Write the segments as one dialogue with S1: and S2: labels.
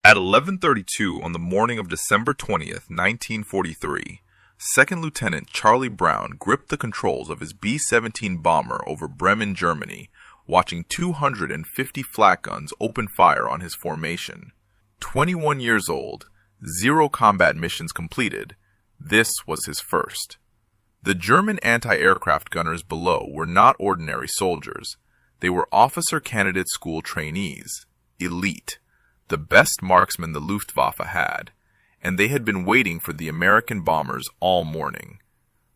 S1: At 11:32 on the morning of December 20th, 1943, Second Lieutenant Charlie Brown gripped the controls of his B-17 bomber over Bremen, Germany, watching 250 flak guns open fire on his formation. 21 years old, 0 combat missions completed, this was his first. The German anti-aircraft gunners below were not ordinary soldiers. They were officer candidate school trainees, elite, the best marksmen the Luftwaffe had, and they had been waiting for the American bombers all morning.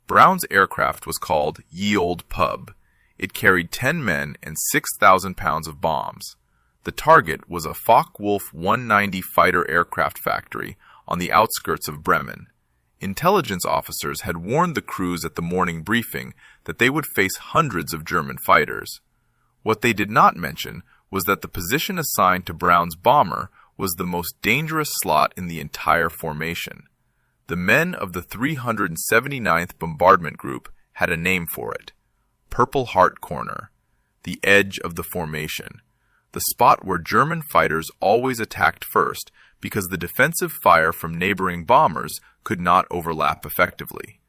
S1: Brown's aircraft was called Ye Olde Pub. It carried 10 men and 6,000 pounds of bombs. The target was a Focke-Wulf 190 fighter aircraft factory on the outskirts of Bremen. Intelligence officers had warned the crews at the morning briefing that they would face hundreds of German fighters. What they did not mention was that the position assigned to Brown's bomber was the most dangerous slot in the entire formation. The men of the 379th Bombardment Group had a name for it: Purple Heart Corner, the edge of the formation, the spot where German fighters always attacked first because the defensive fire from neighboring bombers could not overlap effectively.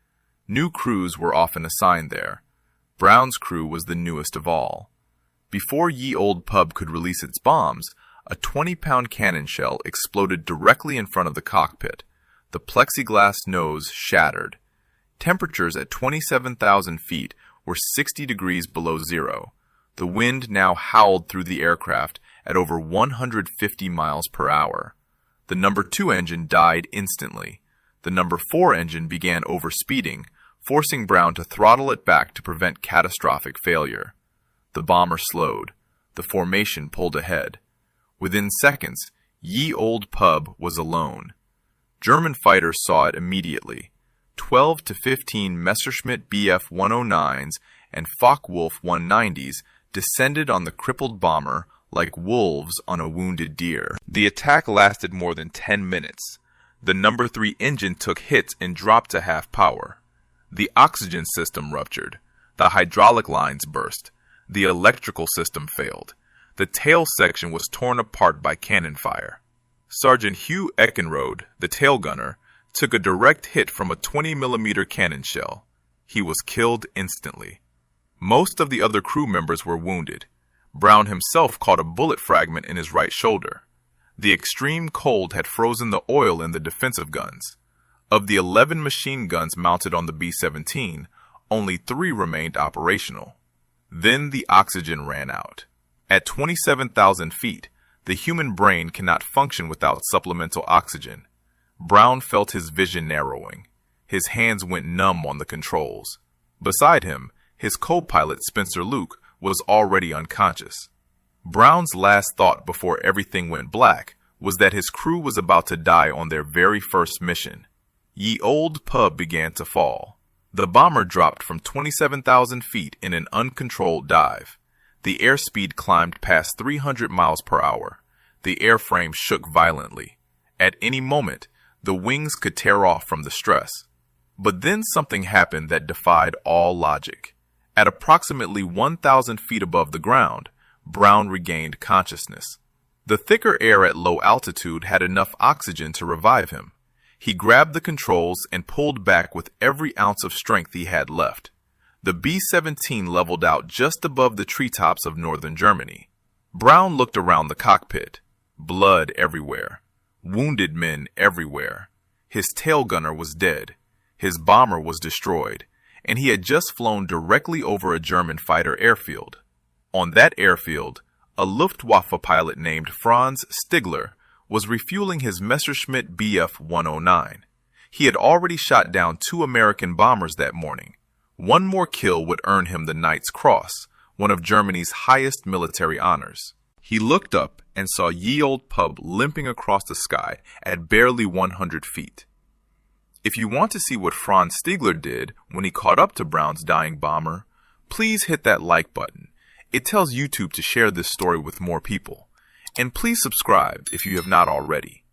S1: New crews were often assigned there. Brown's crew was the newest of all. Before Ye Olde Pub could release its bombs, a 20-pound cannon shell exploded directly in front of the cockpit. The plexiglass nose shattered. Temperatures at 27,000 feet were 60 degrees below zero. The wind now howled through the aircraft at over 150 miles per hour. The number 2 engine died instantly. The number 4 engine began overspeeding, forcing Brown to throttle it back to prevent catastrophic failure. The bomber slowed. The formation pulled ahead. Within seconds, Ye Olde Pub was alone. German fighters saw it immediately. 12 to 15 Messerschmitt Bf 109s and Focke-Wulf 190s descended on the crippled bomber like wolves on a wounded deer. The attack lasted more than 10 minutes. The number 3 engine took hits and dropped to half power. The oxygen system ruptured. The hydraulic lines burst. The electrical system failed. The tail section was torn apart by cannon fire. Sergeant Hugh Eckenrode, the tail gunner, took a direct hit from a 20mm cannon shell. He was killed instantly. Most of the other crew members were wounded. Brown himself caught a bullet fragment in his right shoulder. The extreme cold had frozen the oil in the defensive guns. Of the 11 machine guns mounted on the B-17, only 3 remained operational. Then the oxygen ran out. At 27,000 feet, the human brain cannot function without supplemental oxygen. Brown felt his vision narrowing. His hands went numb on the controls. Beside him, his co-pilot Spencer Luke was already unconscious. Brown's last thought before everything went black was that his crew was about to die on their very first mission. Ye Olde Pub began to fall. The bomber dropped from 27,000 feet in an uncontrolled dive. The airspeed climbed past 300 miles per hour. The airframe shook violently. At any moment, the wings could tear off from the stress. But then something happened that defied all logic. At approximately 1,000 feet above the ground, Brown regained consciousness. The thicker air at low altitude had enough oxygen to revive him. He grabbed the controls and pulled back with every ounce of strength he had left. The B-17 leveled out just above the treetops of northern Germany. Brown looked around the cockpit. Blood everywhere. Wounded men everywhere. His tail gunner was dead. His bomber was destroyed. And he had just flown directly over a German fighter airfield. On that airfield, a Luftwaffe pilot named Franz Stigler was refueling his Messerschmitt Bf 109. He had already shot down 2 American bombers that morning. One more kill would earn him the Knight's Cross, one of Germany's highest military honors. He looked up and saw Ye Olde Pub limping across the sky at barely 100 feet. If you want to see what Franz Stigler did when he caught up to Brown's dying bomber, please hit that like button. It tells YouTube to share this story with more people. And please subscribe if you have not already.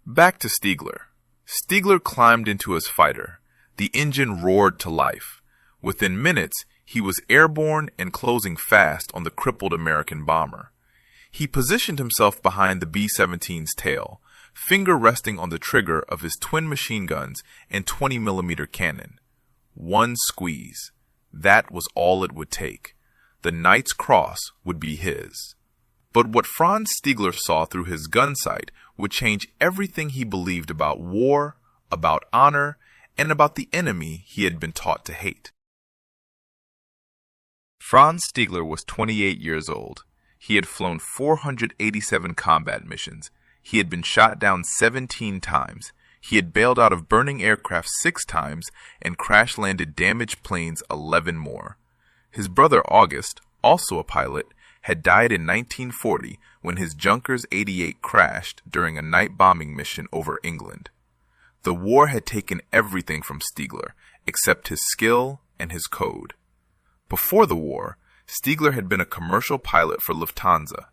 S1: Back to Stigler. Stigler climbed into his fighter. The engine roared to life. Within minutes, he was airborne and closing fast on the crippled American bomber. He positioned himself behind the B-17's tail, finger resting on the trigger of his twin machine guns and 20mm cannon. One squeeze. That was all it would take. The Knight's Cross would be his. But what Franz Stiegler saw through his gun sight would change everything he believed about war, about honor, and about the enemy he had been taught to hate. Franz Stiegler was 28 years old. He had flown 487 combat missions. He had been shot down 17 times. He had bailed out of burning aircraft 6 times and crash-landed damaged planes 11 more. His brother August, also a pilot, had died in 1940 when his Junkers 88 crashed during a night bombing mission over England. The war had taken everything from Stiegler, except his skill and his code. Before the war, Stiegler had been a commercial pilot for Lufthansa.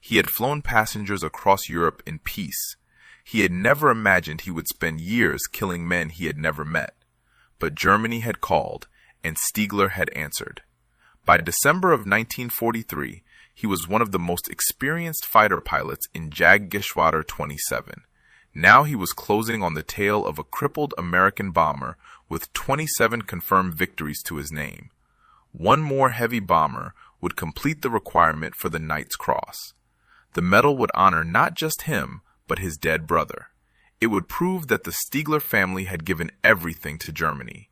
S1: He had flown passengers across Europe in peace. He had never imagined he would spend years killing men he had never met. But Germany had called, and Stiegler had answered. By December of 1943, he was one of the most experienced fighter pilots in Jagdgeschwader 27. Now he was closing on the tail of a crippled American bomber with 27 confirmed victories to his name. One more heavy bomber would complete the requirement for the Knight's Cross. The medal would honor not just him, but his dead brother. It would prove that the Stiegler family had given everything to Germany.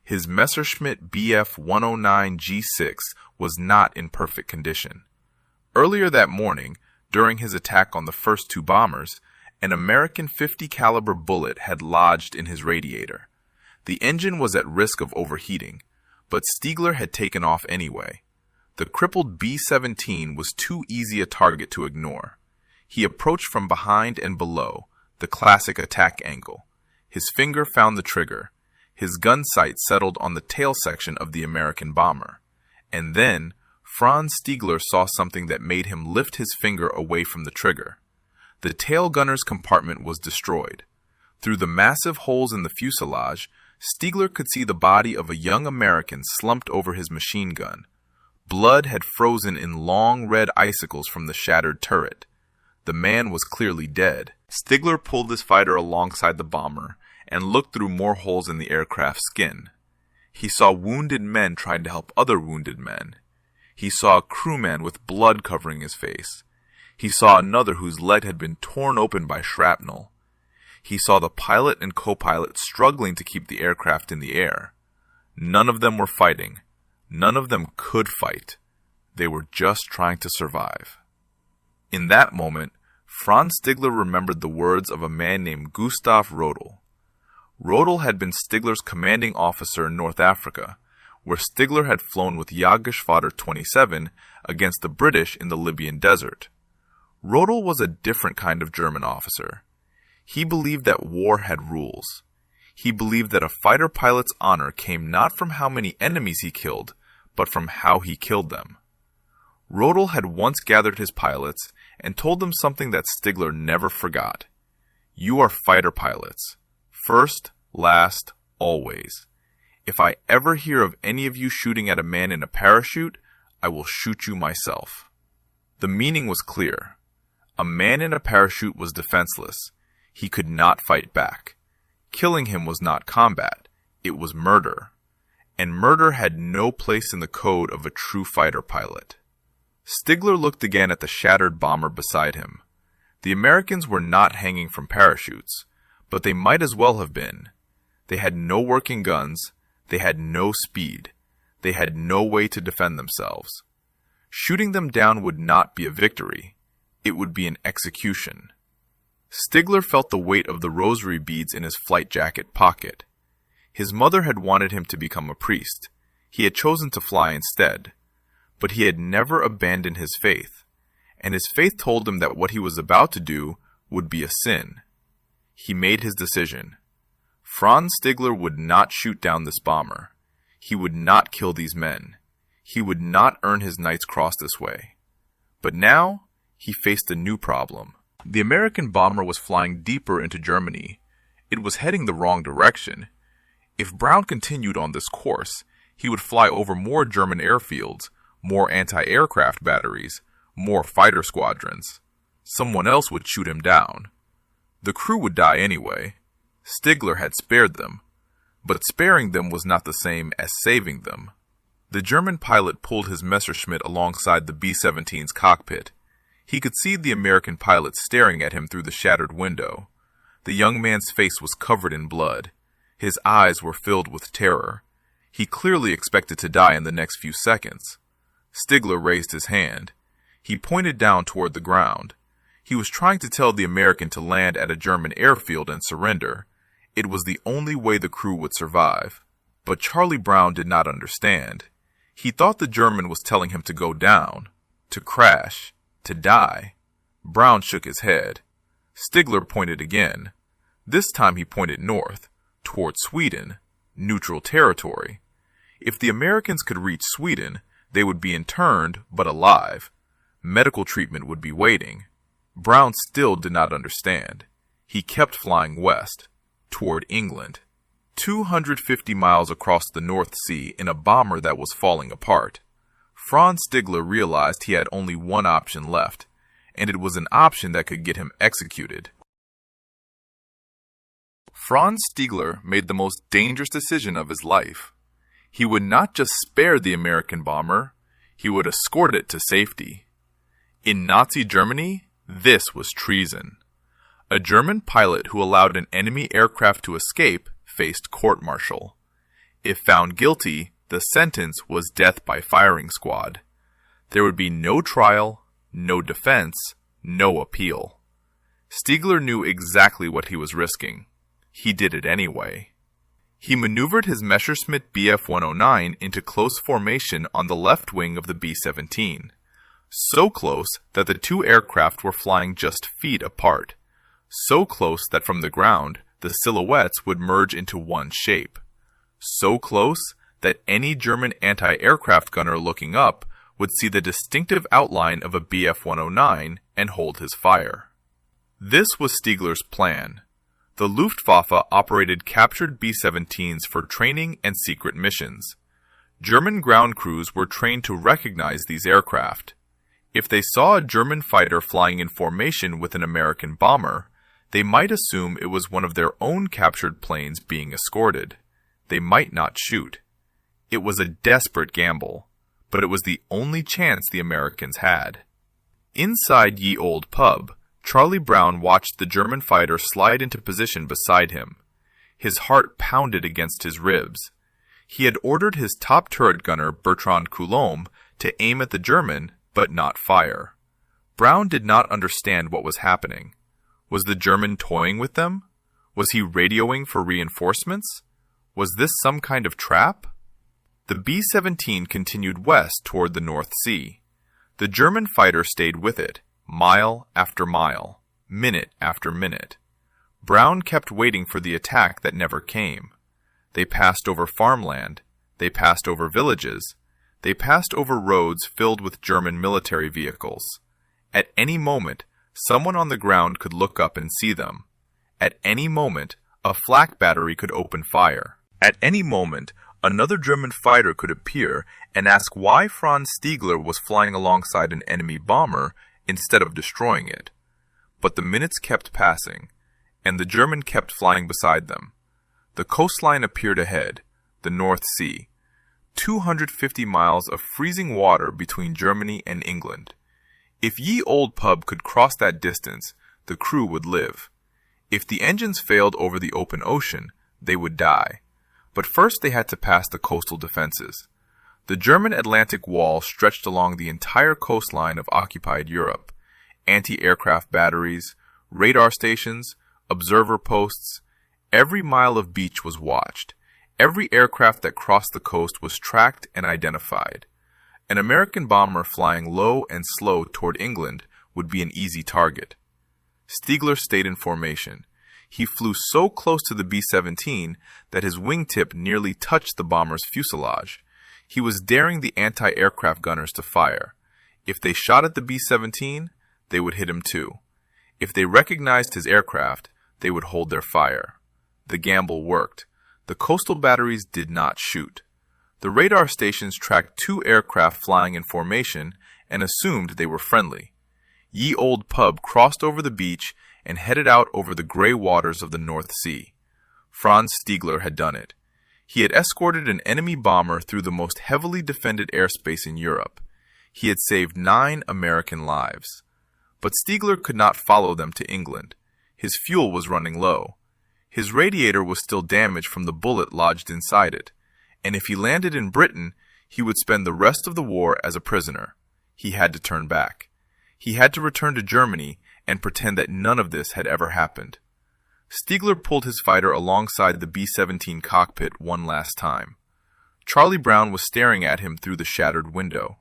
S1: His Messerschmitt Bf 109 G6 was not in perfect condition. Earlier that morning, during his attack on the first 2 bombers, an American .50 caliber bullet had lodged in his radiator. The engine was at risk of overheating, but Stiegler had taken off anyway. The crippled B-17 was too easy a target to ignore. He approached from behind and below, the classic attack angle. His finger found the trigger. His gun sight settled on the tail section of the American bomber. And then, Franz Stiegler saw something that made him lift his finger away from the trigger. The tail gunner's compartment was destroyed. Through the massive holes in the fuselage, Stiegler could see the body of a young American slumped over his machine gun. Blood had frozen in long red icicles from the shattered turret. The man was clearly dead. Stiegler pulled his fighter alongside the bomber and looked through more holes in the aircraft's skin. He saw wounded men trying to help other wounded men. He saw a crewman with blood covering his face. He saw another whose leg had been torn open by shrapnel. He saw the pilot and co-pilot struggling to keep the aircraft in the air. None of them were fighting. None of them could fight. They were just trying to survive. In that moment, Franz Stiegler remembered the words of a man named Gustav Rodel. Rodel had been Stiegler's commanding officer in North Africa, where Stiegler had flown with Jagdgeschwader 27 against the British in the Libyan desert. Rodel was a different kind of German officer. He believed that war had rules. He believed that a fighter pilot's honor came not from how many enemies he killed, but from how he killed them. Rodel had once gathered his pilots and told them something that Stiegler never forgot. You are fighter pilots. First, last, always. If I ever hear of any of you shooting at a man in a parachute, I will shoot you myself. The meaning was clear. A man in a parachute was defenseless. He could not fight back. Killing him was not combat. It was murder. And murder had no place in the code of a true fighter pilot. Stiegler looked again at the shattered bomber beside him. The Americans were not hanging from parachutes, but they might as well have been. They had no working guns. They had no speed. They had no way to defend themselves. Shooting them down would not be a victory. It would be an execution. Stiegler felt the weight of the rosary beads in his flight jacket pocket. His mother had wanted him to become a priest. He had chosen to fly instead. But he had never abandoned his faith, and his faith told him that what he was about to do would be a sin. He made his decision. Franz Stiegler would not shoot down this bomber. He would not kill these men. He would not earn his Knight's Cross this way. But now, he faced a new problem. The American bomber was flying deeper into Germany. It was heading the wrong direction. If Brown continued on this course, he would fly over more German airfields, more anti-aircraft batteries, more fighter squadrons. Someone else would shoot him down. The crew would die anyway. Stigler had spared them, but sparing them was not the same as saving them. The German pilot pulled his Messerschmitt alongside the B-17's cockpit. He could see the American pilot staring at him through the shattered window. The young man's face was covered in blood. His eyes were filled with terror. He clearly expected to die in the next few seconds. Stigler raised his hand. He pointed down toward the ground. He was trying to tell the American to land at a German airfield and surrender. It was the only way the crew would survive. But Charlie Brown did not understand. He thought the German was telling him to go down, to crash, to die. Brown shook his head. Stigler pointed again. This time he pointed north, toward Sweden, neutral territory. If the Americans could reach Sweden, they would be interned, but alive. Medical treatment would be waiting. Brown still did not understand. He kept flying west, toward England. 250 miles across the North Sea in a bomber that was falling apart. Franz Stigler realized he had only one option left, and it was an option that could get him executed. Franz Stigler made the most dangerous decision of his life. He would not just spare the American bomber, he would escort it to safety. In Nazi Germany, this was treason. A German pilot who allowed an enemy aircraft to escape faced court-martial. If found guilty, the sentence was death by firing squad. There would be no trial, no defense, no appeal. Stigler knew exactly what he was risking. He did it anyway. He maneuvered his Messerschmitt Bf-109 into close formation on the left wing of the B-17. So close that the two aircraft were flying just feet apart. So close that from the ground, the silhouettes would merge into one shape. So close that any German anti-aircraft gunner looking up would see the distinctive outline of a Bf-109 and hold his fire. This was Stigler's plan. The Luftwaffe operated captured B-17s for training and secret missions. German ground crews were trained to recognize these aircraft. If they saw a German fighter flying in formation with an American bomber, they might assume it was one of their own captured planes being escorted. They might not shoot. It was a desperate gamble, but it was the only chance the Americans had. Inside Ye Olde Pub, Charlie Brown watched the German fighter slide into position beside him. His heart pounded against his ribs. He had ordered his top turret gunner, Bertrand Coulomb, to aim at the German, but not fire. Brown did not understand what was happening. Was the German toying with them? Was he radioing for reinforcements? Was this some kind of trap? The B-17 continued west toward the North Sea. The German fighter stayed with it, mile after mile, minute after minute. Brown kept waiting for the attack that never came. They passed over farmland. They passed over villages. They passed over roads filled with German military vehicles. At any moment, someone on the ground could look up and see them. At any moment, a flak battery could open fire. At any moment, another German fighter could appear and ask why Franz Stigler was flying alongside an enemy bomber instead of destroying it. But the minutes kept passing, and the German kept flying beside them. The coastline appeared ahead, the North Sea. 250 miles of freezing water between Germany and England. If Ye Olde Pub could cross that distance, the crew would live. If the engines failed over the open ocean, they would die. But first they had to pass the coastal defenses. The German Atlantic Wall stretched along the entire coastline of occupied Europe. Anti-aircraft batteries, radar stations, observer posts. Every mile of beach was watched. Every aircraft that crossed the coast was tracked and identified. An American bomber flying low and slow toward England would be an easy target. Stigler stayed in formation. He flew so close to the B-17 that his wingtip nearly touched the bomber's fuselage. He was daring the anti-aircraft gunners to fire. If they shot at the B-17, they would hit him too. If they recognized his aircraft, they would hold their fire. The gamble worked. The coastal batteries did not shoot. The radar stations tracked two aircraft flying in formation and assumed they were friendly. Ye Old Pub crossed over the beach and headed out over the gray waters of the North Sea. Franz Stiegler had done it. He had escorted an enemy bomber through the most heavily defended airspace in Europe. He had saved 9 American lives. But Stiegler could not follow them to England. His fuel was running low. His radiator was still damaged from the bullet lodged inside it, and if he landed in Britain, he would spend the rest of the war as a prisoner. He had to turn back. He had to return to Germany and pretend that none of this had ever happened. Stiegler pulled his fighter alongside the B-17 cockpit one last time. Charlie Brown was staring at him through the shattered window.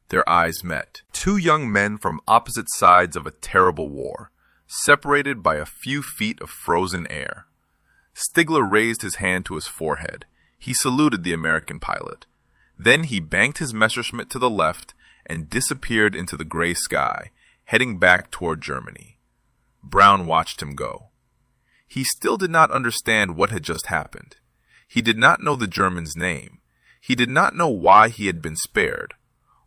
S1: Their eyes met. 2 young men from opposite sides of a terrible war, separated by a few feet of frozen air. Stiegler raised his hand to his forehead. He saluted the American pilot. Then he banked his Messerschmitt to the left and disappeared into the gray sky, heading back toward Germany. Brown watched him go. He still did not understand what had just happened. He did not know the German's name. He did not know why he had been spared.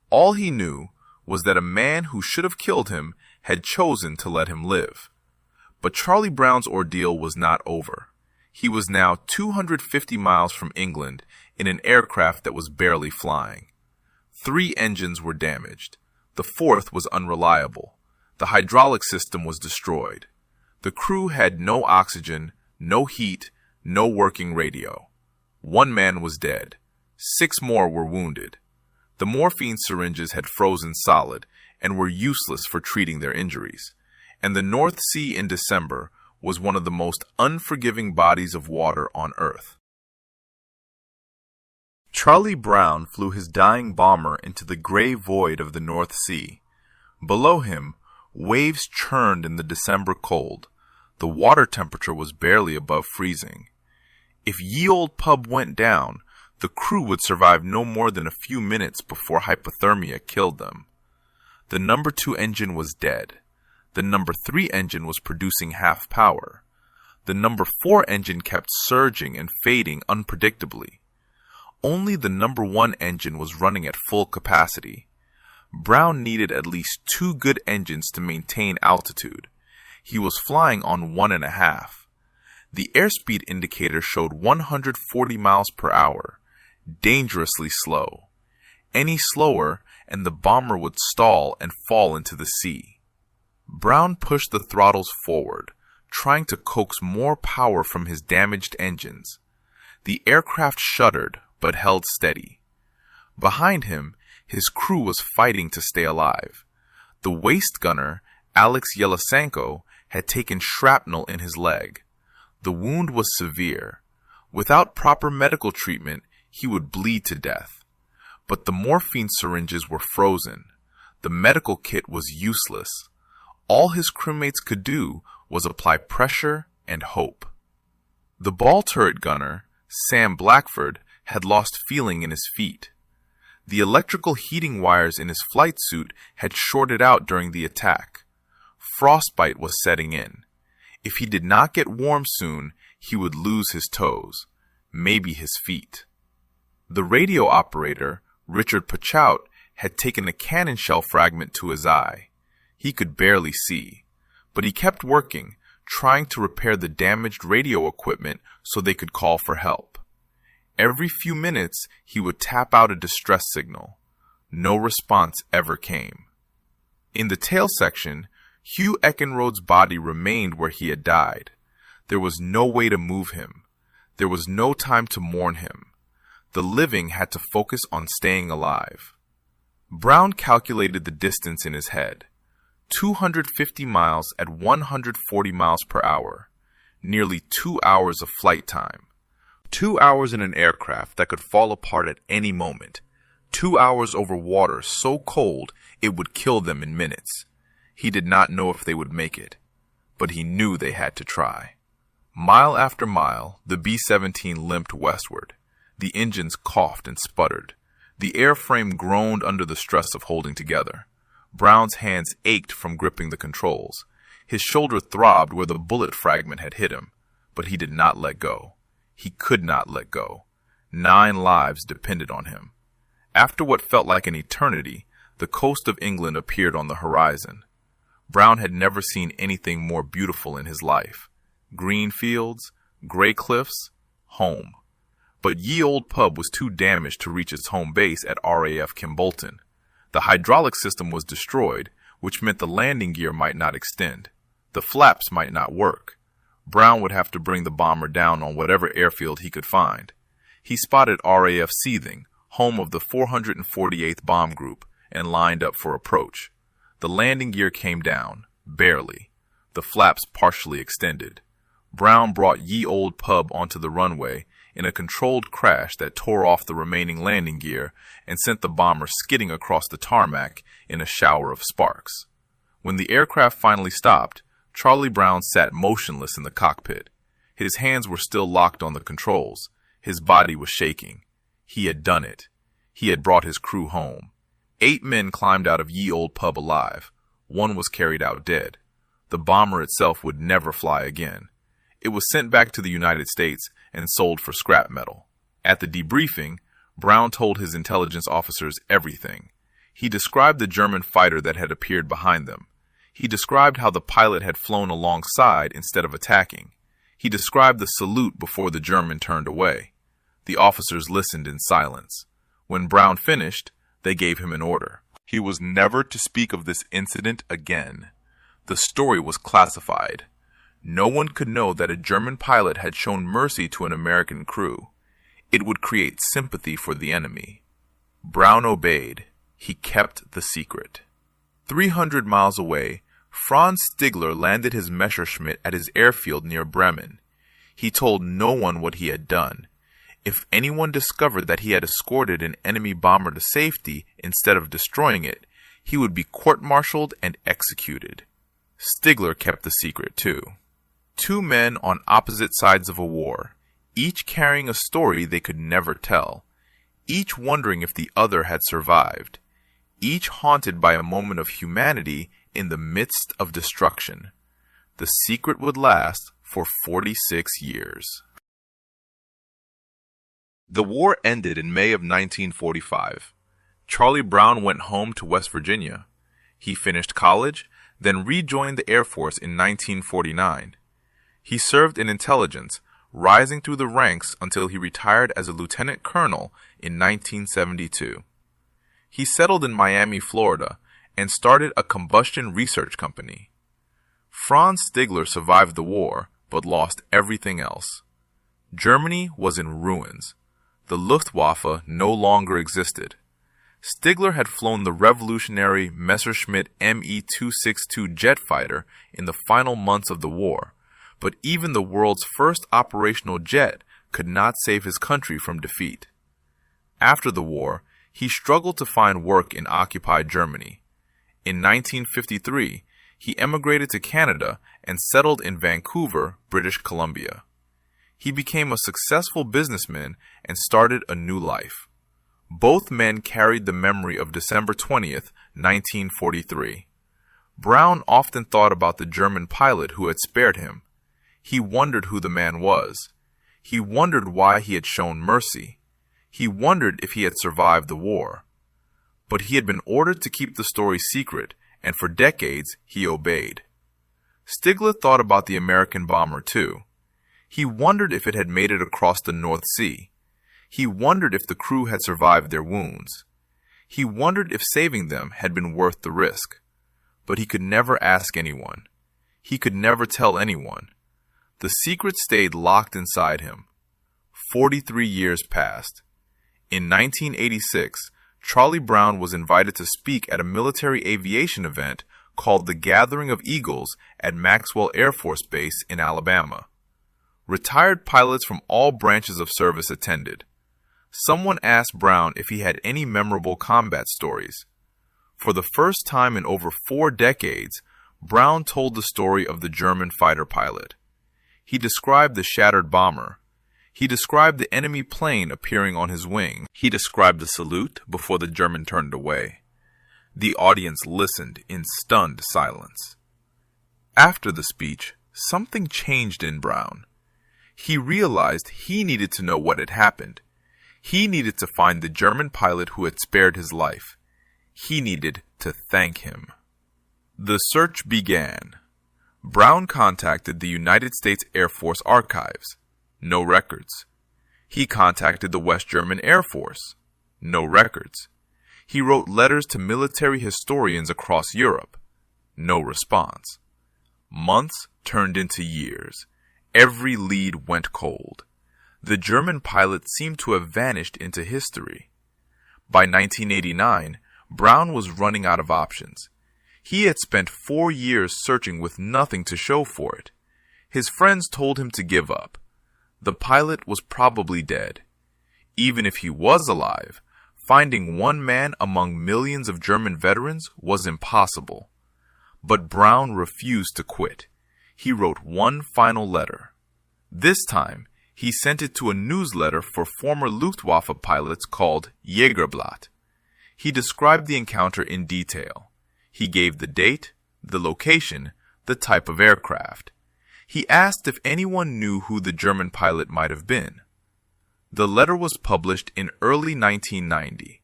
S1: All he knew was that a man who should have killed him had chosen to let him live. But Charlie Brown's ordeal was not over. He was now 250 miles from England in an aircraft that was barely flying. 3 engines were damaged. The 4th was unreliable. The hydraulic system was destroyed. The crew had no oxygen, no heat, no working radio. 1 man was dead. 6 more were wounded. The morphine syringes had frozen solid and were useless for treating their injuries. And the North Sea in December was one of the most unforgiving bodies of water on Earth. Charlie Brown flew his dying bomber into the gray void of the North Sea. Below him, waves churned in the December cold. The water temperature was barely above freezing. If Ye Old Pub went down, the crew would survive no more than a few minutes before hypothermia killed them. The number 2 engine was dead. The number 3 engine was producing half power. The number 4 engine kept surging and fading unpredictably. Only the number 1 engine was running at full capacity. Brown needed at least 2 good engines to maintain altitude. He was flying on 1.5. The airspeed indicator showed 140 miles per hour, dangerously slow. Any slower, and the bomber would stall and fall into the sea. Brown pushed the throttles forward, trying to coax more power from his damaged engines. The aircraft shuddered, but held steady. Behind him, his crew was fighting to stay alive. The waist gunner, Alex Yelisenko, had taken shrapnel in his leg. The wound was severe. Without proper medical treatment, he would bleed to death. But the morphine syringes were frozen. The medical kit was useless. All his crewmates could do was apply pressure and hope. The ball turret gunner, Sam Blackford, had lost feeling in his feet. The electrical heating wires in his flight suit had shorted out during the attack. Frostbite was setting in. If he did not get warm soon, he would lose his toes, maybe his feet. The radio operator, Richard Pachout, had taken a cannon shell fragment to his eye. He could barely see, but he kept working, trying to repair the damaged radio equipment so they could call for help. Every few minutes, he would tap out a distress signal. No response ever came. In the tail section, Hugh Eckenrode's body remained where he had died. There was no way to move him. There was no time to mourn him. The living had to focus on staying alive. Brown calculated the distance in his head. 250 miles at 140 miles per hour. Nearly 2 hours of flight time. 2 hours in an aircraft that could fall apart at any moment. 2 hours over water so cold it would kill them in minutes. He did not know if they would make it, but he knew they had to try. Mile after mile, the B-17 limped westward. The engines coughed and sputtered. The airframe groaned under the stress of holding together. Brown's hands ached from gripping the controls. His shoulder throbbed where the bullet fragment had hit him, but he did not let go. He could not let go. 9 lives depended on him. After what felt like an eternity, the coast of England appeared on the horizon. Brown had never seen anything more beautiful in his life. Green fields, gray cliffs, home. But Ye Old Pub was too damaged to reach its home base at RAF Kimbolton. The hydraulic system was destroyed, which meant the landing gear might not extend. The flaps might not work. Brown would have to bring the bomber down on whatever airfield he could find. He spotted RAF Seething, home of the 448th Bomb Group, and lined up for approach. The landing gear came down, barely. The flaps partially extended. Brown brought Ye Old Pub onto the runway in a controlled crash that tore off the remaining landing gear and sent the bomber skidding across the tarmac in a shower of sparks. When the aircraft finally stopped, Charlie Brown sat motionless in the cockpit. His hands were still locked on the controls. His body was shaking. He had done it. He had brought his crew home. 8 men climbed out of Ye Old Pub alive. 1 was carried out dead. The bomber itself would never fly again. It was sent back to the United States and sold for scrap metal. At the debriefing, Brown told his intelligence officers everything. He described the German fighter that had appeared behind them. He described how the pilot had flown alongside instead of attacking. He described the salute before the German turned away. The officers listened in silence. When Brown finished, they gave him an order. He was never to speak of this incident again. The story was classified. No one could know that a German pilot had shown mercy to an American crew. It would create sympathy for the enemy. Brown obeyed. He kept the secret. 300 miles away, Franz Stigler landed his Messerschmitt at his airfield near Bremen. He told no one what he had done. If anyone discovered that he had escorted an enemy bomber to safety instead of destroying it, he would be court-martialed and executed. Stigler kept the secret too. 2 men on opposite sides of a war, each carrying a story they could never tell, each wondering if the other had survived, each haunted by a moment of humanity in the midst of destruction. The secret would last for 46 years. The war ended in May of 1945. Charlie Brown went home to West Virginia. He finished college, then rejoined the Air Force in 1949. He served in intelligence, rising through the ranks until he retired as a lieutenant colonel in 1972. He settled in Miami, Florida, and started a combustion research company. Franz Stigler survived the war, but lost everything else. Germany was in ruins. The Luftwaffe no longer existed. Stigler had flown the revolutionary Messerschmitt Me-262 jet fighter in the final months of the war, but even the world's first operational jet could not save his country from defeat. After the war, he struggled to find work in occupied Germany. In 1953, he emigrated to Canada and settled in Vancouver, British Columbia. He became a successful businessman and started a new life. Both men carried the memory of December 20th, 1943. Brown often thought about the German pilot who had spared him. He wondered who the man was. He wondered why he had shown mercy. He wondered if he had survived the war. But he had been ordered to keep the story secret, and for decades he obeyed. Stigler thought about the American bomber too. He wondered if it had made it across the North Sea. He wondered if the crew had survived their wounds. He wondered if saving them had been worth the risk. But he could never ask anyone. He could never tell anyone. The secret stayed locked inside him. 43 years passed. In 1986, Charlie Brown was invited to speak at a military aviation event called the Gathering of Eagles at Maxwell Air Force Base in Alabama. Retired pilots from all branches of service attended. Someone asked Brown if he had any memorable combat stories. For the first time in over 4 decades, Brown told the story of the German fighter pilot. He described the shattered bomber. He described the enemy plane appearing on his wing. He described the salute before the German turned away. The audience listened in stunned silence. After the speech, something changed in Brown. He realized he needed to know what had happened. He needed to find the German pilot who had spared his life. He needed to thank him. The search began. Brown contacted the United States Air Force Archives. No records. He contacted the West German Air Force. No records. He wrote letters to military historians across Europe. No response. Months turned into years. Every lead went cold. The German pilot seemed to have vanished into history. By 1989, Brown was running out of options. He had spent 4 years searching with nothing to show for it. His friends told him to give up. The pilot was probably dead. Even if he was alive, finding one man among millions of German veterans was impossible. But Brown refused to quit. He wrote one final letter. This time, he sent it to a newsletter for former Luftwaffe pilots called Jägerblatt. He described the encounter in detail. He gave the date, the location, the type of aircraft. He asked if anyone knew who the German pilot might have been. The letter was published in early 1990.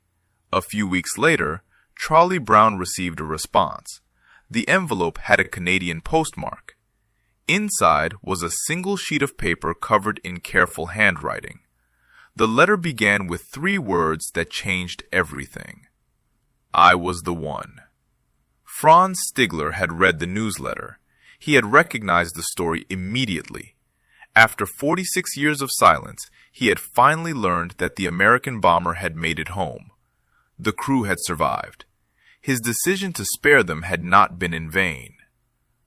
S1: A few weeks later, Charlie Brown received a response. The envelope had a Canadian postmark. Inside was a single sheet of paper covered in careful handwriting. The letter began with 3 words that changed everything. I was the one. Franz Stigler had read the newsletter. He had recognized the story immediately. After 46 years of silence, he had finally learned that the American bomber had made it home. The crew had survived. His decision to spare them had not been in vain.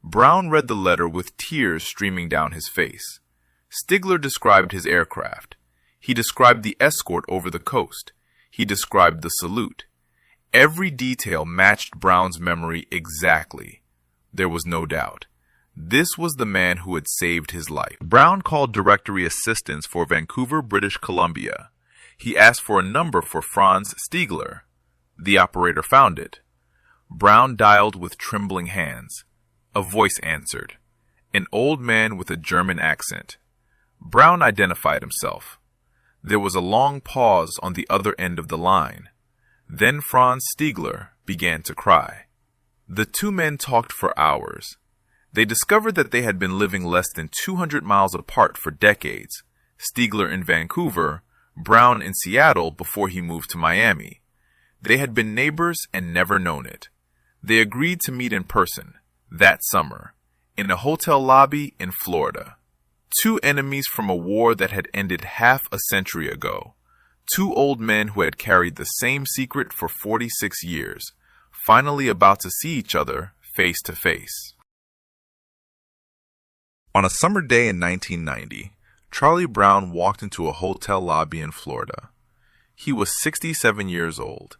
S1: Brown read the letter with tears streaming down his face. Stigler described his aircraft. He described the escort over the coast. He described the salute. Every detail matched Brown's memory exactly. There was no doubt. This was the man who had saved his life. Brown called directory assistance for Vancouver, British Columbia. He asked for a number for Franz Stigler. The operator found it. Brown dialed with trembling hands. A voice answered. An old man with a German accent. Brown identified himself. There was a long pause on the other end of the line. Then Franz Stigler began to cry. The 2 men talked for hours. They discovered that they had been living less than 200 miles apart for decades. Stigler in Vancouver, Brown in Seattle before he moved to Miami. They had been neighbors and never known it. They agreed to meet in person, that summer, in a hotel lobby in Florida. 2 enemies from a war that had ended half a century ago. 2 old men who had carried the same secret for 46 years, finally about to see each other face to face. On a summer day in 1990, Charlie Brown walked into a hotel lobby in Florida. He was 67 years old.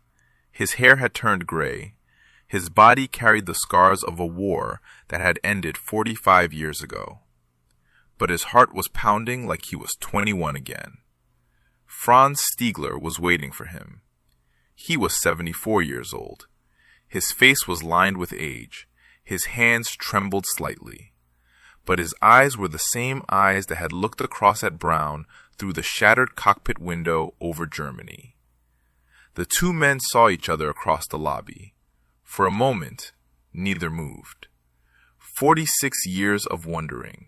S1: His hair had turned gray. His body carried the scars of a war that had ended 45 years ago. But his heart was pounding like he was 21 again. Franz Stigler was waiting for him. He was 74 years old. His face was lined with age. His hands trembled slightly. But his eyes were the same eyes that had looked across at Brown through the shattered cockpit window over Germany. The 2 men saw each other across the lobby. For a moment, neither moved. 46 years of wondering.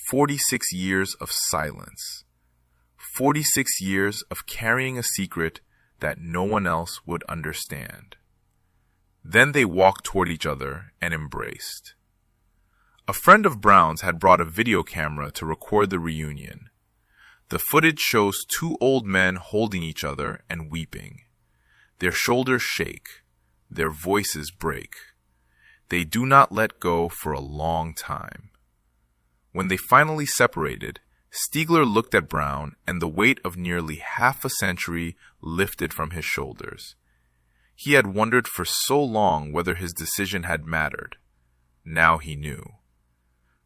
S1: 46 years of silence. 46 years of carrying a secret that no one else would understand. Then they walked toward each other and embraced. A friend of Brown's had brought a video camera to record the reunion. The footage shows 2 old men holding each other and weeping. Their shoulders shake. Their voices break. They do not let go for a long time. When they finally separated, Stigler looked at Brown and the weight of nearly half a century lifted from his shoulders. He had wondered for so long whether his decision had mattered. Now he knew.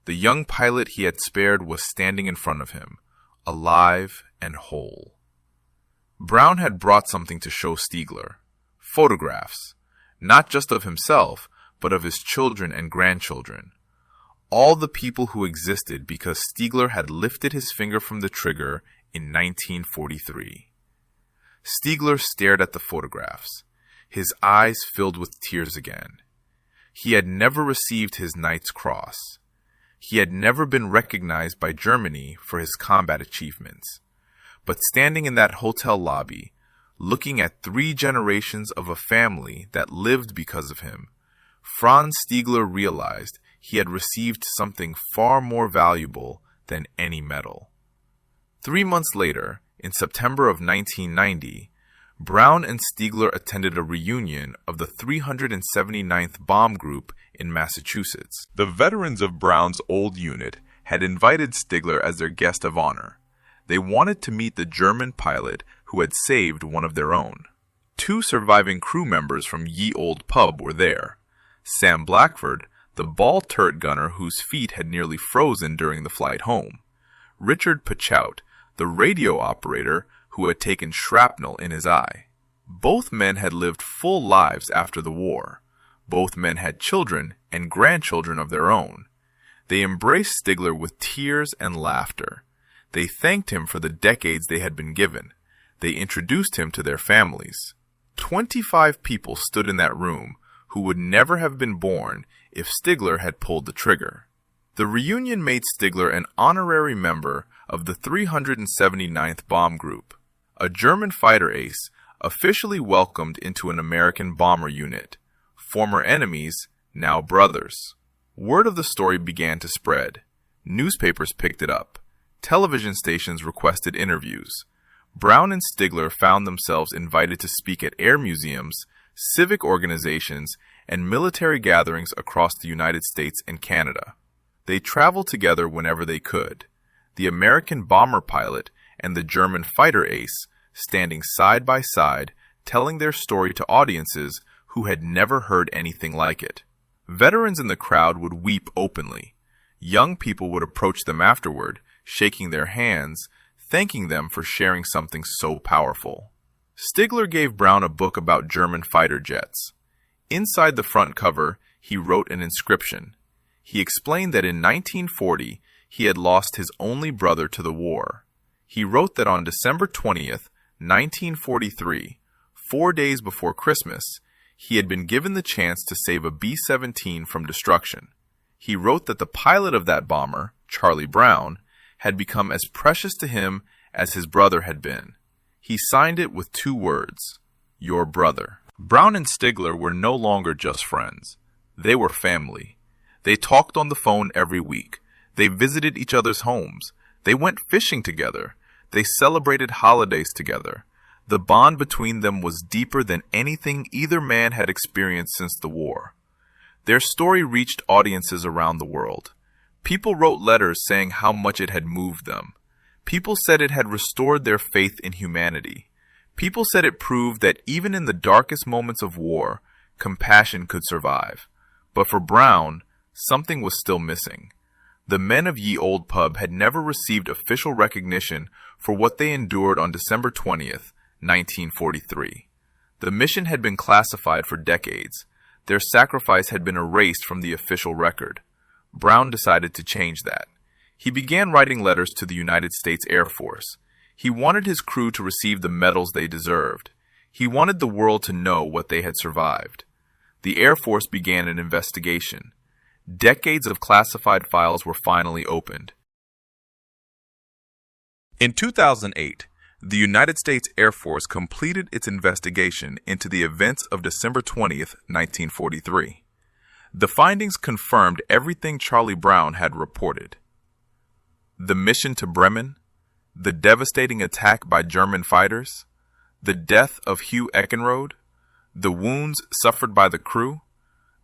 S1: The young pilot he had spared was standing in front of him, alive and whole. Brown had brought something to show Stigler. Photographs, not just of himself, but of his children and grandchildren. All the people who existed because Stigler had lifted his finger from the trigger in 1943. Stigler stared at the photographs. His eyes filled with tears again. He had never received his Knight's Cross. He had never been recognized by Germany for his combat achievements. But standing in that hotel lobby, looking at 3 generations of a family that lived because of him, Franz Stiegler realized he had received something far more valuable than any medal. 3 months later, in September of 1990, Brown and Stiegler attended a reunion of the 379th Bomb Group in Massachusetts. The veterans of Brown's old unit had invited Stiegler as their guest of honor. They wanted to meet the German pilot who had saved one of their own. 2 surviving crew members from Ye Old Pub were there. Sam Blackford, the ball turret gunner whose feet had nearly frozen during the flight home. Richard Pachout, the radio operator who had taken shrapnel in his eye. Both men had lived full lives after the war. Both men had children and grandchildren of their own. They embraced Stiegler with tears and laughter. They thanked him for the decades they had been given. They introduced him to their families. 25 people stood in that room who would never have been born if Stiegler had pulled the trigger. The reunion made Stiegler an honorary member of the 379th Bomb Group, a German fighter ace officially welcomed into an American bomber unit. Former enemies, now brothers. Word of the story began to spread. Newspapers picked it up. Television stations requested interviews. Brown and Stiegler found themselves invited to speak at air museums, civic organizations, and military gatherings across the United States and Canada. They traveled together whenever they could. The American bomber pilot and the German fighter ace standing side by side, telling their story to audiences who had never heard anything like it. Veterans in the crowd would weep openly. Young people would approach them afterward, shaking their hands, thanking them for sharing something so powerful. Stiegler gave Brown a book about German fighter jets. Inside the front cover, he wrote an inscription. He explained that in 1940, he had lost his only brother to the war. He wrote that on December 20th, 1943, 4 days before Christmas, he had been given the chance to save a B-17 from destruction. He wrote that the pilot of that bomber, Charlie Brown, had become as precious to him as his brother had been. He signed it with 2 words, "Your brother." Brown and Stiegler were no longer just friends. They were family. They talked on the phone every week. They visited each other's homes. They went fishing together. They celebrated holidays together. The bond between them was deeper than anything either man had experienced since the war. Their story reached audiences around the world. People wrote letters saying how much it had moved them. People said it had restored their faith in humanity. People said it proved that even in the darkest moments of war, compassion could survive. But for Brown, something was still missing. The men of Ye Old Pub had never received official recognition for what they endured on December 20th, 1943. The mission had been classified for decades. Their sacrifice had been erased from the official record. Brown decided to change that. He began writing letters to the United States Air Force. He wanted his crew to receive the medals they deserved. He wanted the world to know what they had survived. The Air Force began an investigation. Decades of classified files were finally opened. In 2008, the United States Air Force completed its investigation into the events of December 20th, 1943. The findings confirmed everything Charlie Brown had reported. The mission to Bremen, the devastating attack by German fighters, the death of Hugh Eckenrode, the wounds suffered by the crew,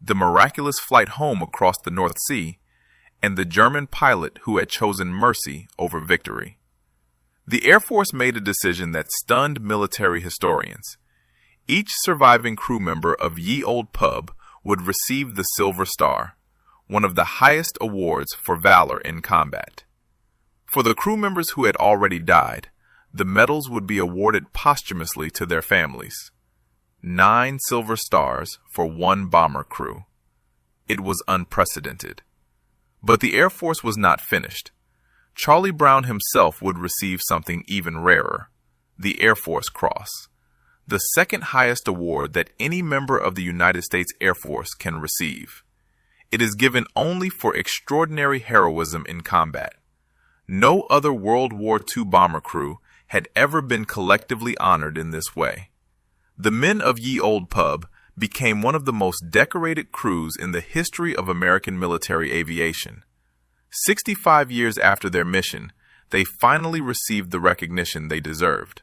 S1: the miraculous flight home across the North Sea, and the German pilot who had chosen mercy over victory. The Air Force made a decision that stunned military historians. Each surviving crew member of Ye Old Pub would receive the Silver Star, one of the highest awards for valor in combat. For the crew members who had already died, the medals would be awarded posthumously to their families. 9 Silver Stars for 1 bomber crew. It was unprecedented. But the Air Force was not finished. Charlie Brown himself would receive something even rarer, the Air Force Cross. the second highest award that any member of the United States Air Force can receive. It is given only for extraordinary heroism in combat. No other World War II bomber crew had ever been collectively honored in this way. The men of Ye Olde Pub became one of the most decorated crews in the history of American military aviation. 65 years after their mission, they finally received the recognition they deserved.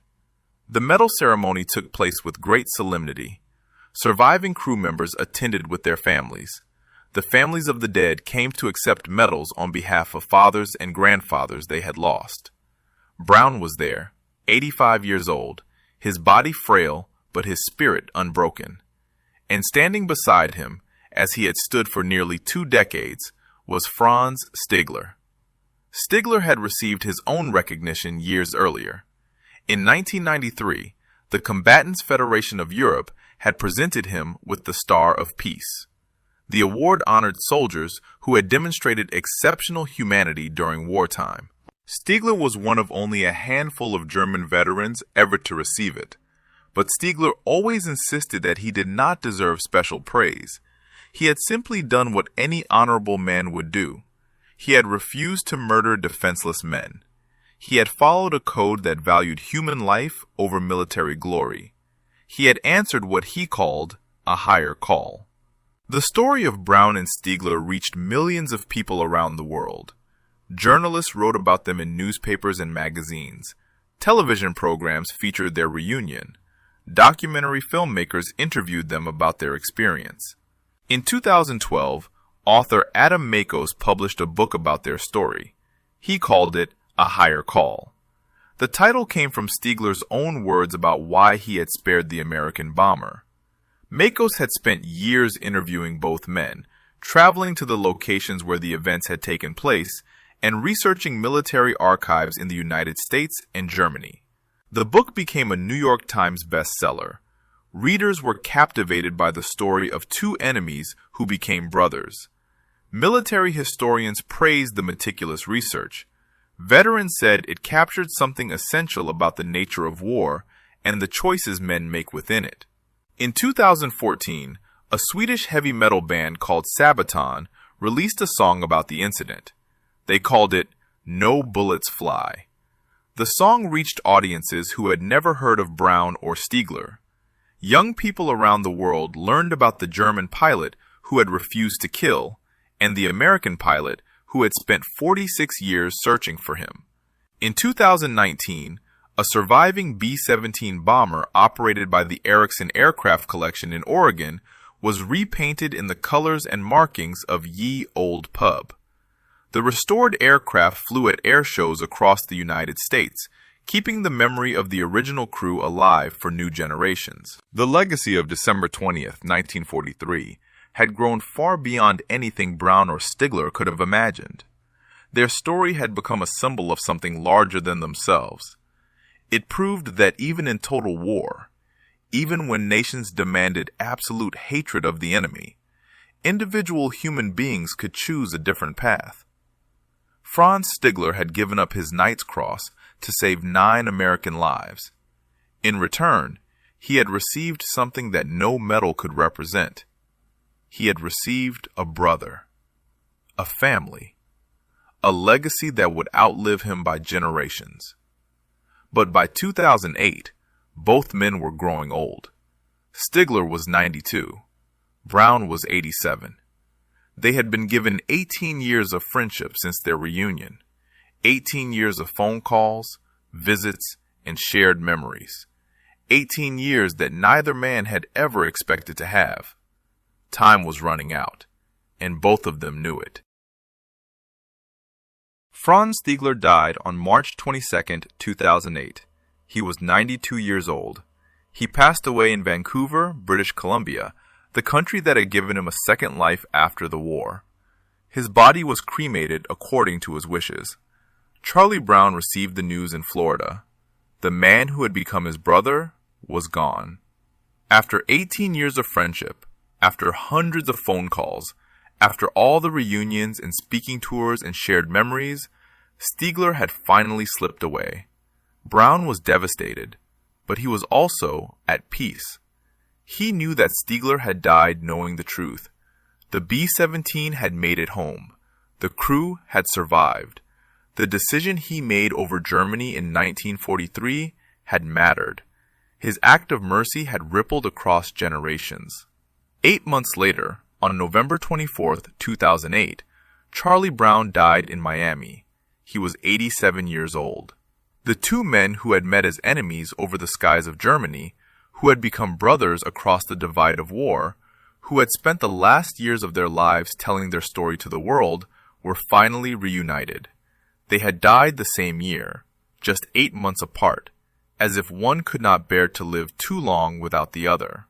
S1: The medal ceremony took place with great solemnity. Surviving crew members attended with their families. The families of the dead came to accept medals on behalf of fathers and grandfathers they had lost. Brown was there, 85 years old, his body frail, but his spirit unbroken. And standing beside him, as he had stood for nearly 2 decades, was Franz Stigler. Stigler had received his own recognition years earlier. In 1993, the Combatants Federation of Europe had presented him with the Star of Peace. The award honored soldiers who had demonstrated exceptional humanity during wartime. Stigler was one of only a handful of German veterans ever to receive it. But Stigler always insisted that he did not deserve special praise. He had simply done what any honorable man would do. He had refused to murder defenseless men. He had followed a code that valued human life over military glory. He had answered what he called a higher call. The story of Brown and Stigler reached millions of people around the world. Journalists wrote about them in newspapers and magazines. Television programs featured their reunion. Documentary filmmakers interviewed them about their experience. In 2012, author Adam Makos published a book about their story. He called it A Higher Call. The title came from Stigler's own words about why he had spared the American bomber. Makos had spent years interviewing both men, traveling to the locations where the events had taken place, and researching military archives in the United States and Germany. The book became a New York Times bestseller. Readers were captivated by the story of 2 enemies who became brothers. Military historians praised the meticulous research. Veterans said it captured something essential about the nature of war and the choices men make within it. In 2014, a Swedish heavy metal band called Sabaton released a song about the incident. They called it No Bullets Fly. The song reached audiences who had never heard of Brown or Stigler. Young people around the world learned about the German pilot who had refused to kill, and the American pilot who had spent 46 years searching for him. In 2019, a surviving B-17 bomber operated by the Erickson Aircraft Collection in Oregon was repainted in the colors and markings of Ye Olde Pub. The restored aircraft flew at air shows across the United States, keeping the memory of the original crew alive for new generations. The legacy of December 20th, 1943, had grown far beyond anything Brown or Stigler could have imagined. Their story had become a symbol of something larger than themselves. It proved that even in total war, even when nations demanded absolute hatred of the enemy, individual human beings could choose a different path. Franz Stigler had given up his Knight's Cross to save 9 American lives. In return, he had received something that no medal could represent. He had received a brother, a family, a legacy that would outlive him by generations. But by 2008, both men were growing old. Stigler was 92. Brown was 87. They had been given 18 years of friendship since their reunion, 18 years of phone calls, visits, and shared memories, 18 years that neither man had ever expected to have. Time was running out, and both of them knew it. Franz Stigler died on March 22, 2008. He was 92 years old. He passed away in Vancouver, British Columbia, the country that had given him a second life after the war. His body was cremated according to his wishes. Charlie Brown received the news in Florida. The man who had become his brother was gone. After 18 years of friendship, after hundreds of phone calls, after all the reunions and speaking tours and shared memories, Stigler had finally slipped away. Brown was devastated, but he was also at peace. He knew that Stigler had died knowing the truth. The B-17 had made it home. The crew had survived. The decision he made over Germany in 1943 had mattered. His act of mercy had rippled across generations. 8 months later, on November 24, 2008, Charlie Brown died in Miami. He was 87 years old. The two men who had met as enemies over the skies of Germany, who had become brothers across the divide of war, who had spent the last years of their lives telling their story to the world, were finally reunited. They had died the same year, just 8 months apart, as if one could not bear to live too long without the other.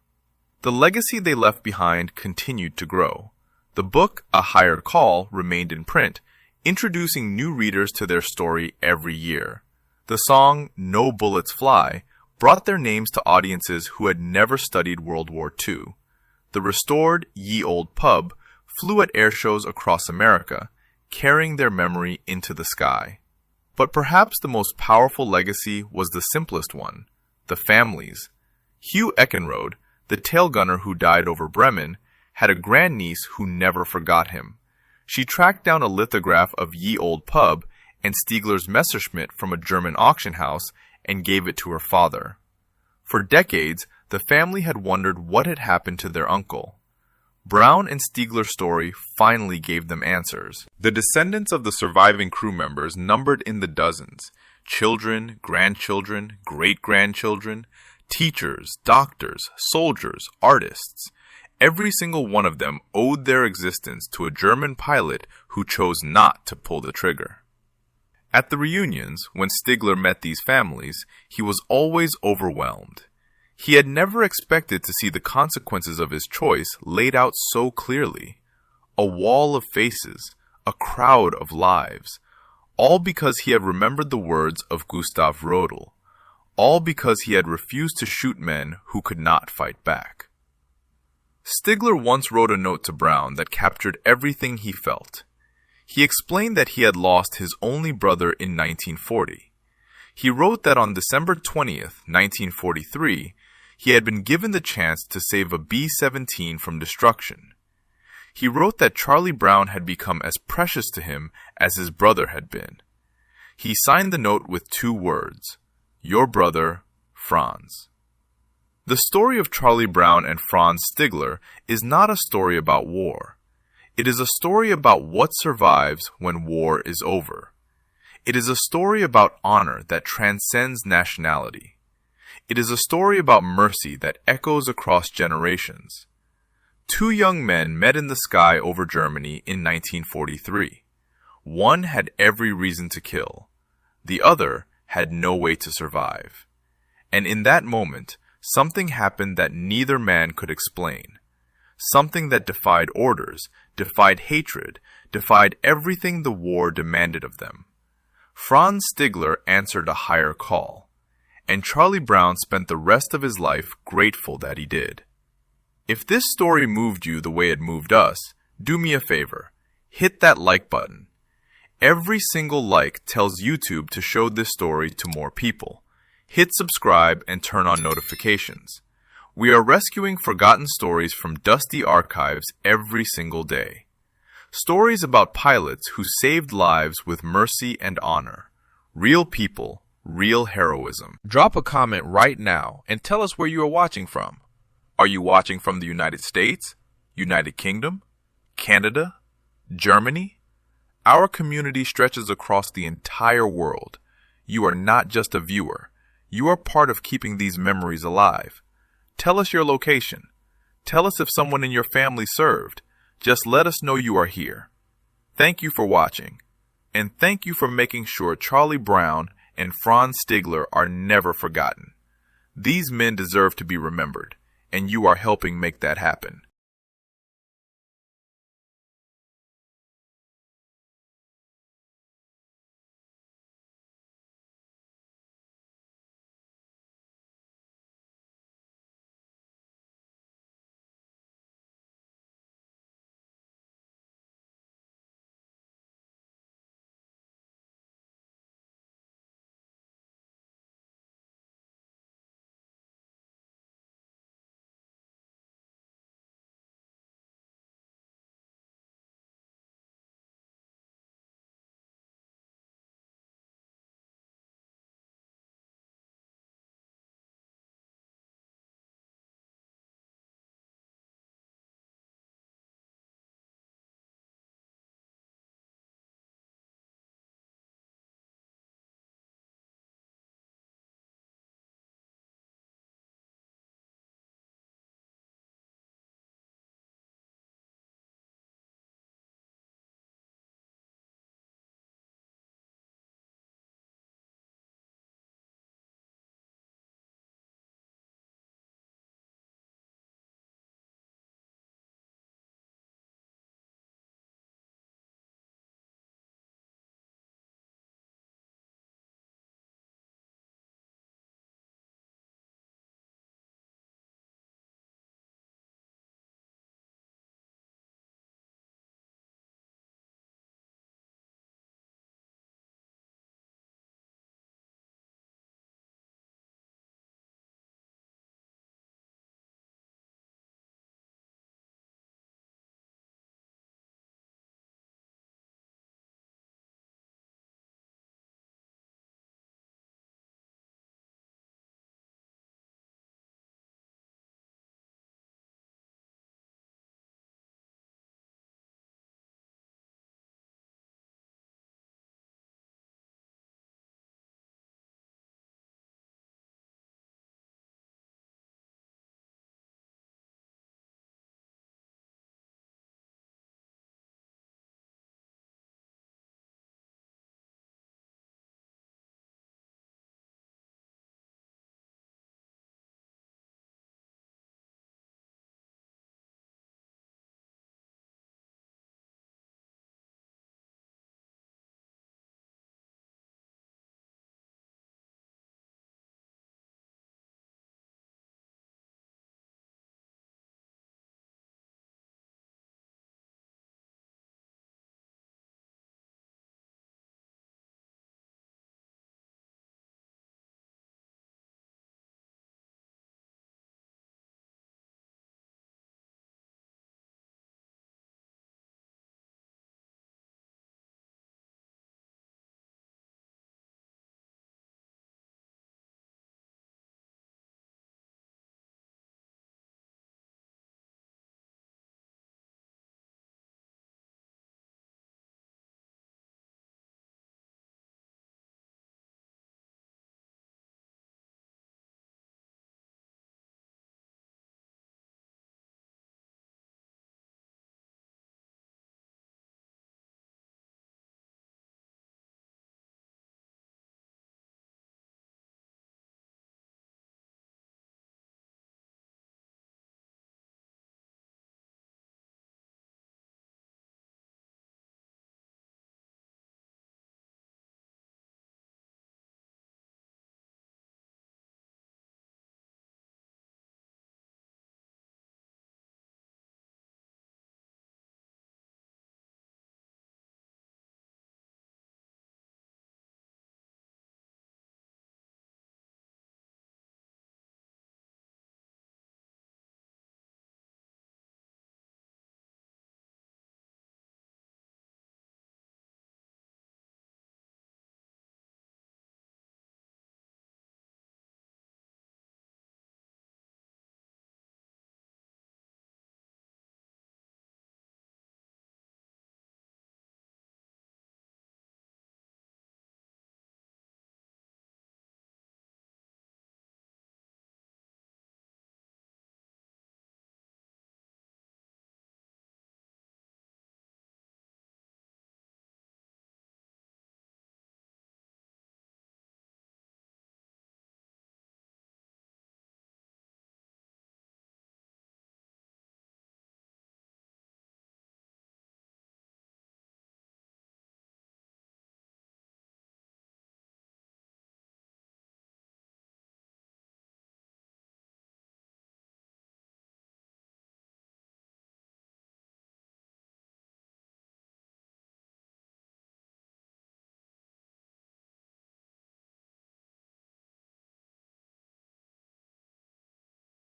S1: The legacy they left behind continued to grow. The book, A Higher Call, remained in print, introducing new readers to their story every year. The song, No Bullets Fly, brought their names to audiences who had never studied World War II. The restored Ye Old Pub flew at air shows across America, carrying their memory into the sky. But perhaps the most powerful legacy was the simplest one, the families. Hugh Eckenrode, the tail gunner who died over Bremen, had a grandniece who never forgot him. She tracked down a lithograph of Ye Old Pub and Stigler's Messerschmitt from a German auction house and gave it to her father. For decades, the family had wondered what had happened to their uncle. Brown and Stigler's story finally gave them answers. The descendants of the surviving crew members numbered in the dozens. Children, grandchildren, great-grandchildren, teachers, doctors, soldiers, artists. Every single one of them owed their existence to a German pilot who chose not to pull the trigger. At the reunions, when Stigler met these families, he was always overwhelmed. He had never expected to see the consequences of his choice laid out so clearly. A wall of faces, a crowd of lives, all because he had remembered the words of Gustav Rodel, all because he had refused to shoot men who could not fight back. Stigler once wrote a note to Brown that captured everything he felt. He explained that he had lost his only brother in 1940. He wrote that on December 20th, 1943, he had been given the chance to save a B-17 from destruction. He wrote that Charlie Brown had become as precious to him as his brother had been. He signed the note with 2 words, "Your brother, Franz." The story of Charlie Brown and Franz Stigler is not a story about war. It is a story about what survives when war is over. It is a story about honor that transcends nationality. It is a story about mercy that echoes across generations. 2 young men met in the sky over Germany in 1943. One had every reason to kill. The other had no way to survive. And in that moment, something happened that neither man could explain. Something that defied orders, defied hatred, defied everything the war demanded of them. Franz Stigler answered a higher call, and Charlie Brown spent the rest of his life grateful that he did. If this story moved you the way it moved us, do me a favor. Hit that like button. Every single like tells YouTube to show this story to more people. Hit subscribe and turn on notifications. We are rescuing forgotten stories from dusty archives every single day. Stories about pilots who saved lives with mercy and honor. Real people, real heroism. Drop a comment right now and tell us where you are watching from. Are you watching from the United States, United Kingdom, Canada, Germany? Our community stretches across the entire world. You are not just a viewer. You are part of keeping these memories alive. Tell us your location. Tell us if someone in your family served. Just let us know you are here. Thank you for watching. And thank you for making sure Charlie Brown and Franz Stigler are never forgotten. These men deserve to be remembered, and you are helping make that happen.